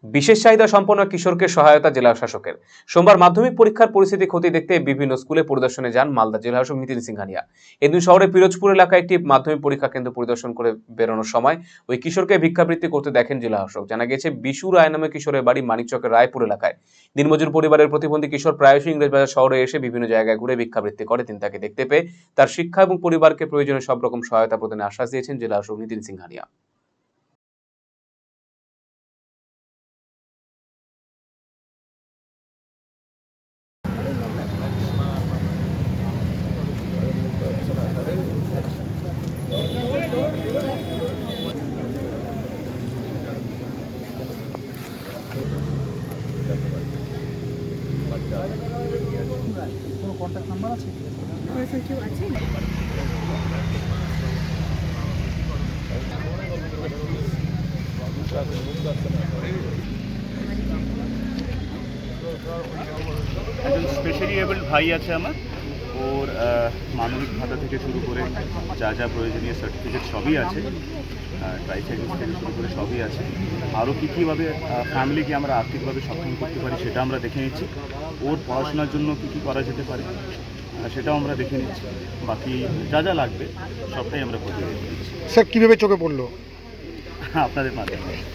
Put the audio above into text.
বিশেষ চাহিদা সম্পন্ন কিশোরকে সহায়তা জেলা শাসকের। সোমবার মাধ্যমিক পরীক্ষার পরিস্থিতি খতিয়ে দেখতে বিভিন্ন স্কুলে পরিদর্শনে যান মালদা জেলা শাসক নিতিন সিংহানিয়া। এদিন শহরে পিরোজপুর এলাকায় একটি মাধ্যমিক পরীক্ষা কেন্দ্র পরিদর্শন করে বেরোনোর সময় ওই কিশোরকে ভিক্ষাবৃত্তি করতে দেখেন জেলা শাসক। জানা গেছে, বিশু রায় নামে কিশোরের বাড়ি মানিকচকের রায়পুর এলাকায়। দিনমজুর পরিবারের প্রতিবন্ধী কিশোর প্রায়শই ইংরেজবাজার শহরে এসে বিভিন্ন জায়গায় ঘুরে ভিক্ষাবৃত্তি করে। তিনি তাকে দেখতে পেয়ে তার শিক্ষা এবং পরিবারকে প্রয়োজনীয় সব রকম সহায়তা প্রদানের আশ্বাস দিয়েছেন জেলা শাসক নিতিন সিংহানিয়া। কোনো কন্ট্যাক্ট নাম্বার আছে? কেউ আছে? একজন স্পেশালি এবলড ভাই আছে আমার, ওর মানবিক ভাতা থেকে শুরু করে যা যা প্রয়োজনীয় সার্টিফিকেট সবই আছে, ট্রাইসাইকেল থেকে শুরু করে সবই আছে। আরও কীভাবে ফ্যামিলিকে আমরা আর্থিকভাবে সক্ষম করতে পারি সেটা আমরা দেখে নিচ্ছি। ওর পড়াশোনার জন্য কী করা যেতে পারে সেটাও আমরা দেখে নিচ্ছি। বাকি যা যা লাগবে সবটাই আমরা খতিয়ে দেখে নিচ্ছি। স্যার কীভাবে চোখে পড়লো? আপনাদের মাধ্যমে।